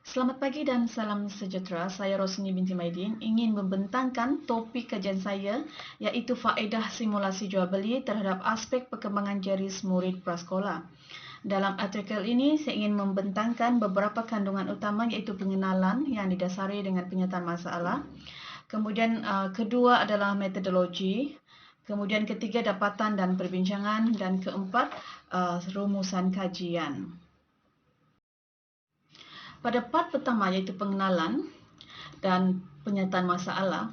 Selamat pagi dan salam sejahtera. Saya Rosni binti Maidin ingin membentangkan topik kajian saya iaitu faedah simulasi jual beli terhadap aspek perkembangan jeris murid prasekolah. Dalam artikel ini, saya ingin membentangkan beberapa kandungan utama iaitu pengenalan yang didasari dengan penyataan masalah. Kemudian kedua adalah metodologi. Kemudian ketiga dapatan dan perbincangan dan keempat rumusan kajian. Pada part pertama iaitu pengenalan dan penyataan masalah,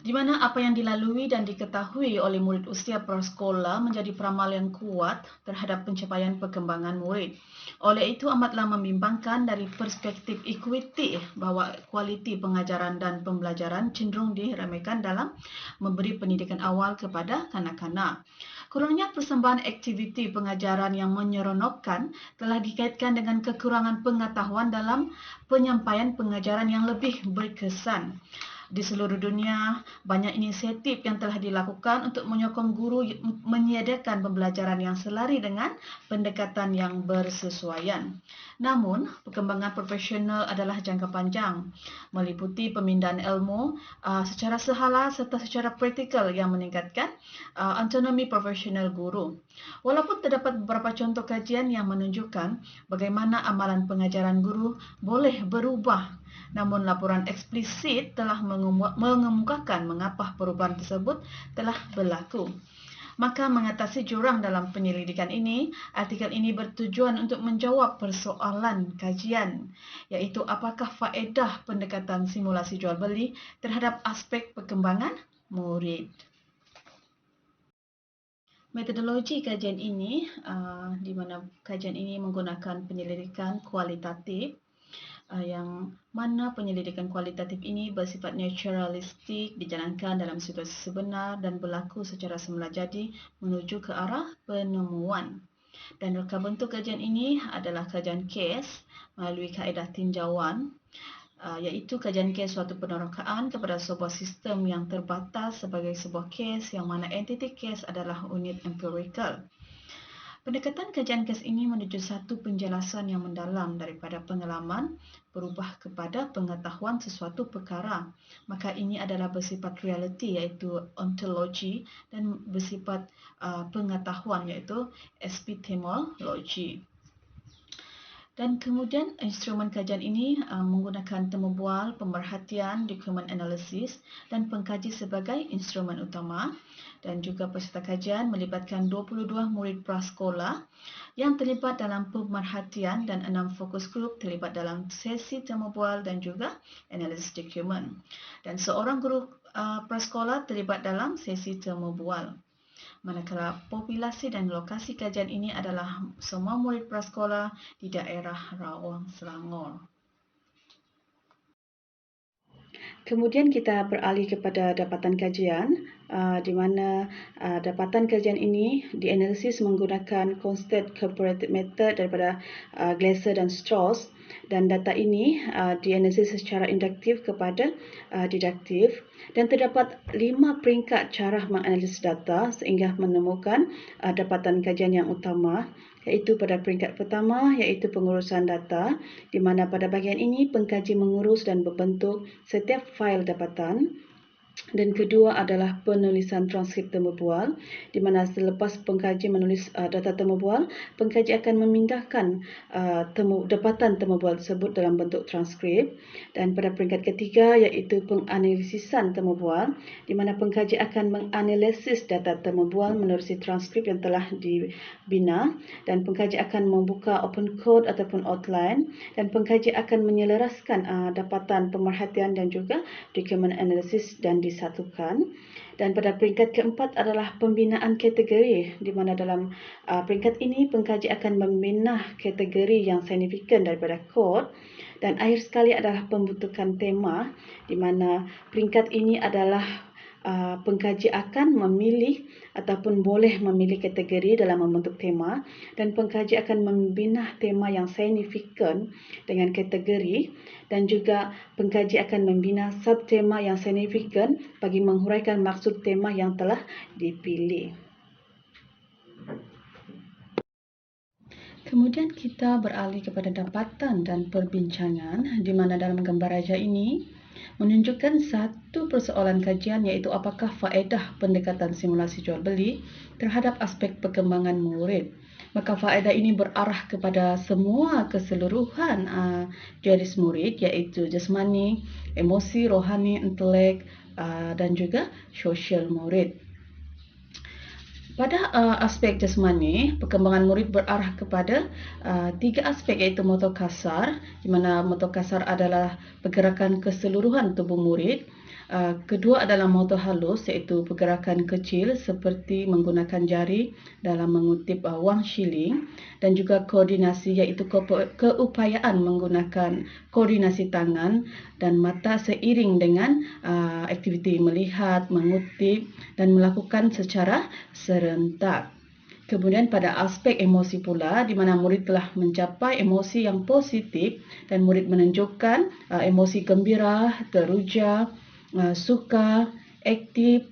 di mana apa yang dilalui dan diketahui oleh murid usia prasekolah menjadi peramal yang kuat terhadap pencapaian perkembangan murid. Oleh itu amatlah membimbangkan dari perspektif ekuiti bahawa kualiti pengajaran dan pembelajaran cenderung diremehkan dalam memberi pendidikan awal kepada kanak-kanak. Kurangnya persembahan aktiviti pengajaran yang menyeronokkan telah dikaitkan dengan kekurangan pengetahuan dalam penyampaian pengajaran yang lebih berkesan. Di seluruh dunia, banyak inisiatif yang telah dilakukan untuk menyokong guru menyediakan pembelajaran yang selari dengan pendekatan yang bersesuaian. Namun, perkembangan profesional adalah jangka panjang, meliputi pemindahan ilmu secara sehala serta secara praktikal yang meningkatkan autonomi profesional guru. Walaupun terdapat beberapa contoh kajian yang menunjukkan bagaimana amalan pengajaran guru boleh berubah, namun laporan eksplisit telah mengemukakan mengapa perubahan tersebut telah berlaku. Maka mengatasi jurang dalam penyelidikan ini, artikel ini bertujuan untuk menjawab persoalan kajian, iaitu apakah faedah pendekatan simulasi jual beli terhadap aspek perkembangan murid. Metodologi kajian ini, di mana kajian ini menggunakan penyelidikan kualitatif, yang mana penyelidikan kualitatif ini bersifat naturalistik, dijalankan dalam situasi sebenar dan berlaku secara semula jadi menuju ke arah penemuan. Dan reka bentuk kajian ini adalah kajian kes melalui kaedah tinjauan, iaitu kajian kes suatu penerokaan kepada sebuah sistem yang terbatas sebagai sebuah kes yang mana entiti kes adalah unit empirikal. Pendekatan kajian kes ini menuju satu penjelasan yang mendalam daripada pengalaman berubah kepada pengetahuan sesuatu perkara. Maka ini adalah bersifat realiti iaitu ontologi dan bersifat pengetahuan iaitu epistemologi. Dan kemudian instrumen kajian ini menggunakan temu bual, pemerhatian, dokumen analisis dan pengkaji sebagai instrumen utama. Dan juga peserta kajian melibatkan 22 murid prasekolah yang terlibat dalam pemerhatian dan 6 fokus grup terlibat dalam sesi temu bual dan juga analisis dokumen. Dan seorang guru prasekolah terlibat dalam sesi temu bual. Manakala populasi dan lokasi kajian ini adalah semua murid prasekolah di daerah Rawang, Selangor. Kemudian kita beralih kepada dapatan kajian, di mana dapatan kajian ini dianalisis menggunakan Constant Comparative Method daripada Glaser dan Strauss, dan data ini dianalisis secara induktif kepada diduktif, dan terdapat 5 peringkat cara menganalisis data sehingga menemukan dapatan kajian yang utama, iaitu pada peringkat pertama iaitu pengurusan data, di mana pada bahagian ini pengkaji mengurus dan membentuk setiap fail dapatan. Dan kedua adalah penulisan transkrip temu bual, di mana selepas pengkaji menulis data temu bual, pengkaji akan memindahkan dapatan temu bual tersebut dalam bentuk transkrip. Dan pada peringkat ketiga iaitu penganalisisan temu bual, di mana pengkaji akan menganalisis data temu bual menerusi transkrip yang telah dibina, dan pengkaji akan membuka open code ataupun outline, dan pengkaji akan menyelaraskan dapatan pemerhatian dan juga dokumen analisis dan disatukan. Dan pada peringkat keempat adalah pembinaan kategori, di mana dalam peringkat ini pengkaji akan membina kategori yang signifikan daripada kod. Dan akhir sekali adalah pembentukan tema, di mana peringkat ini adalah pengkaji akan memilih ataupun boleh memilih kategori dalam membentuk tema, dan pengkaji akan membina tema yang signifikan dengan kategori, dan juga pengkaji akan membina subtema yang signifikan bagi menghuraikan maksud tema yang telah dipilih. Kemudian kita beralih kepada dapatan dan perbincangan, di mana dalam gambar raja ini menunjukkan satu persoalan kajian, iaitu apakah faedah pendekatan simulasi jual beli terhadap aspek perkembangan murid. Maka faedah ini berarah kepada semua keseluruhan jenis murid, iaitu jasmani, emosi, rohani, intelek dan juga sosial murid. Pada aspek jasmani, perkembangan murid berarah kepada 3 aspek, iaitu motor kasar, di mana motor kasar adalah pergerakan keseluruhan tubuh murid. Kedua adalah motor halus, iaitu pergerakan kecil seperti menggunakan jari dalam mengutip wang shilling, dan juga koordinasi, iaitu keupayaan menggunakan koordinasi tangan dan mata seiring dengan aktiviti melihat, mengutip dan melakukan secara serentak. Kemudian pada aspek emosi pula, di mana murid telah mencapai emosi yang positif dan murid menunjukkan emosi gembira, teruja, suka, aktif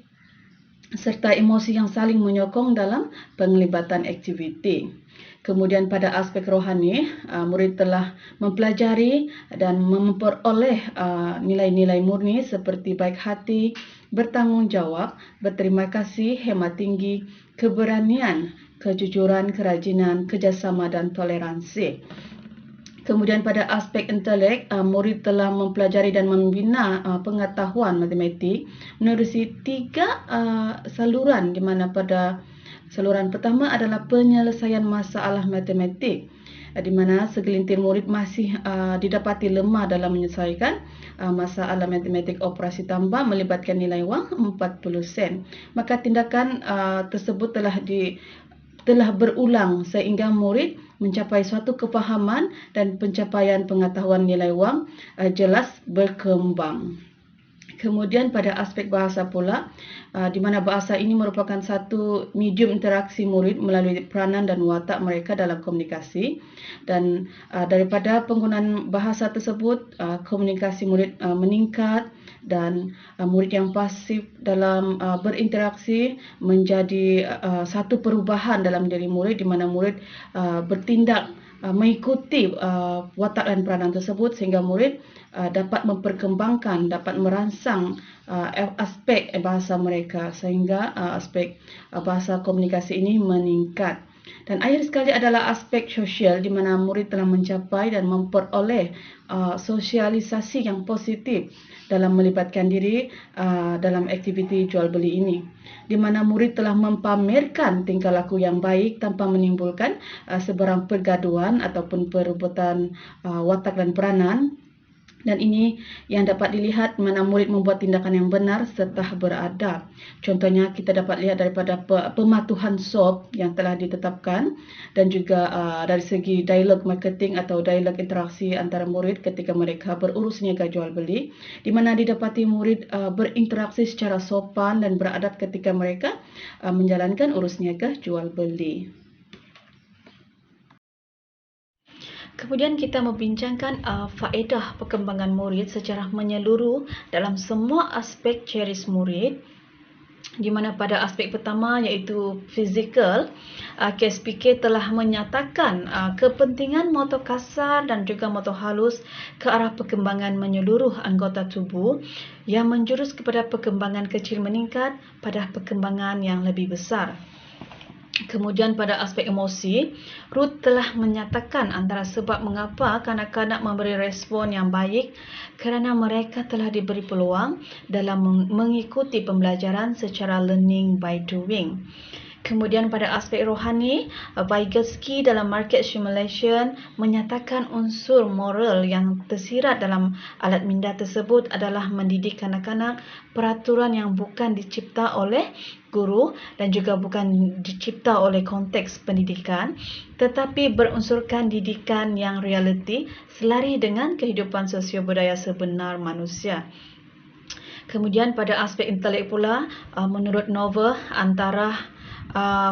serta emosi yang saling menyokong dalam penglibatan aktiviti. Kemudian pada aspek rohani, murid telah mempelajari dan memperoleh nilai-nilai murni seperti baik hati, bertanggungjawab, berterima kasih, hemat tinggi, keberanian, kejujuran, kerajinan, kerjasama dan toleransi. Kemudian pada aspek intelek, murid telah mempelajari dan membina pengetahuan matematik menerusi 3 saluran, di mana pada saluran pertama adalah penyelesaian masalah matematik, di mana segelintir murid masih didapati lemah dalam menyelesaikan masalah matematik operasi tambah melibatkan nilai wang 40 sen. Maka tindakan tersebut telah berulang sehingga murid mencapai suatu kefahaman dan pencapaian pengetahuan nilai wang jelas berkembang. Kemudian pada aspek bahasa pula, di mana bahasa ini merupakan satu medium interaksi murid melalui peranan dan watak mereka dalam komunikasi, dan daripada penggunaan bahasa tersebut, komunikasi murid meningkat dan murid yang pasif dalam berinteraksi menjadi satu perubahan dalam diri murid, di mana murid bertindak mengikuti watak dan peranan tersebut sehingga murid dapat memperkembangkan, dapat merangsang aspek bahasa mereka sehingga aspek bahasa komunikasi ini meningkat. Dan akhir sekali adalah aspek sosial, di mana murid telah mencapai dan memperoleh sosialisasi yang positif dalam melibatkan diri dalam aktiviti jual beli ini, di mana murid telah mempamerkan tingkah laku yang baik tanpa menimbulkan sebarang pergaduhan ataupun perebutan watak dan peranan. Dan ini yang dapat dilihat mana murid membuat tindakan yang benar serta beradab. Contohnya kita dapat lihat daripada pematuhan SOP yang telah ditetapkan, dan juga dari segi dialog marketing atau dialog interaksi antara murid ketika mereka berurus niaga jual beli, di mana didapati murid berinteraksi secara sopan dan beradab ketika mereka menjalankan urus niaga jual beli. Kemudian kita membincangkan faedah perkembangan murid secara menyeluruh dalam semua aspek ceris murid, di mana pada aspek pertama iaitu fizikal, KSPK telah menyatakan kepentingan motor kasar dan juga motor halus ke arah perkembangan menyeluruh anggota tubuh yang menjurus kepada perkembangan kecil meningkat pada perkembangan yang lebih besar. Kemudian pada aspek emosi, Ruth telah menyatakan antara sebab mengapa kanak-kanak memberi respon yang baik kerana mereka telah diberi peluang dalam mengikuti pembelajaran secara learning by doing. Kemudian pada aspek rohani, Vygotsky dalam market simulation menyatakan unsur moral yang tersirat dalam alat minda tersebut adalah mendidik kanak-kanak peraturan yang bukan dicipta oleh guru dan juga bukan dicipta oleh konteks pendidikan, tetapi berunsurkan didikan yang realiti selari dengan kehidupan sosio-budaya sebenar manusia. Kemudian pada aspek intelek pula, menurut novel antara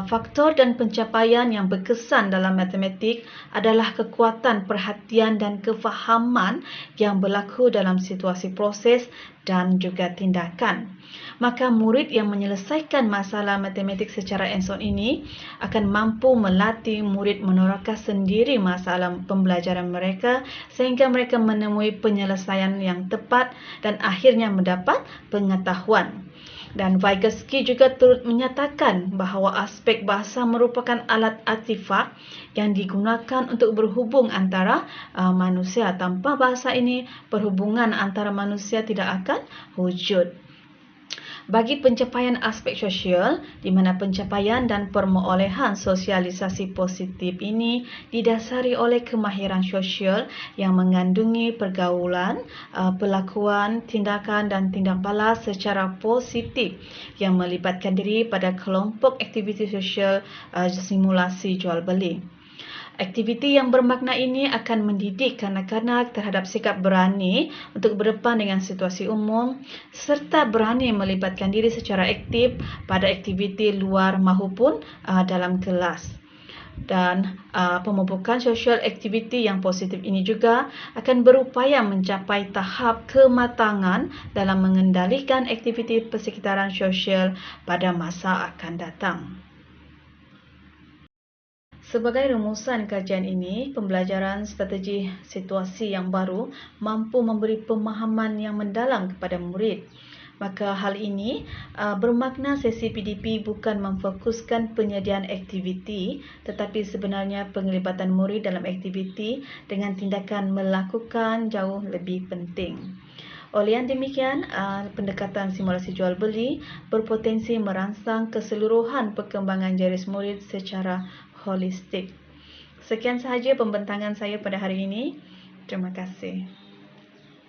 Faktor dan pencapaian yang berkesan dalam matematik adalah kekuatan perhatian dan kefahaman yang berlaku dalam situasi proses dan juga tindakan. Maka murid yang menyelesaikan masalah matematik secara hands-on ini akan mampu melatih murid meneraka sendiri masalah pembelajaran mereka sehingga mereka menemui penyelesaian yang tepat dan akhirnya mendapat pengetahuan. Dan Vygotsky juga turut menyatakan bahawa aspek bahasa merupakan alat artifak yang digunakan untuk berhubung antara manusia. Tanpa bahasa ini, perhubungan antara manusia tidak akan wujud. Bagi pencapaian aspek sosial, di mana pencapaian dan perolehan sosialisasi positif ini didasari oleh kemahiran sosial yang mengandungi pergaulan, perlakuan, tindakan dan tindak balas secara positif yang melibatkan diri pada kelompok aktiviti sosial simulasi jual beli. Aktiviti yang bermakna ini akan mendidik kanak-kanak terhadap sikap berani untuk berdepan dengan situasi umum serta berani melibatkan diri secara aktif pada aktiviti luar maupun dalam kelas. Dan pemupukan sosial aktiviti yang positif ini juga akan berupaya mencapai tahap kematangan dalam mengendalikan aktiviti persekitaran sosial pada masa akan datang. Sebagai rumusan kajian ini, pembelajaran strategi situasi yang baru mampu memberi pemahaman yang mendalam kepada murid. Maka hal ini bermakna sesi PDP bukan memfokuskan penyediaan aktiviti tetapi sebenarnya penglibatan murid dalam aktiviti dengan tindakan melakukan jauh lebih penting. Oleh yang demikian, pendekatan simulasi jual beli berpotensi merangsang keseluruhan perkembangan garis murid secara holistik. Sekian sahaja pembentangan saya pada hari ini. Terima kasih.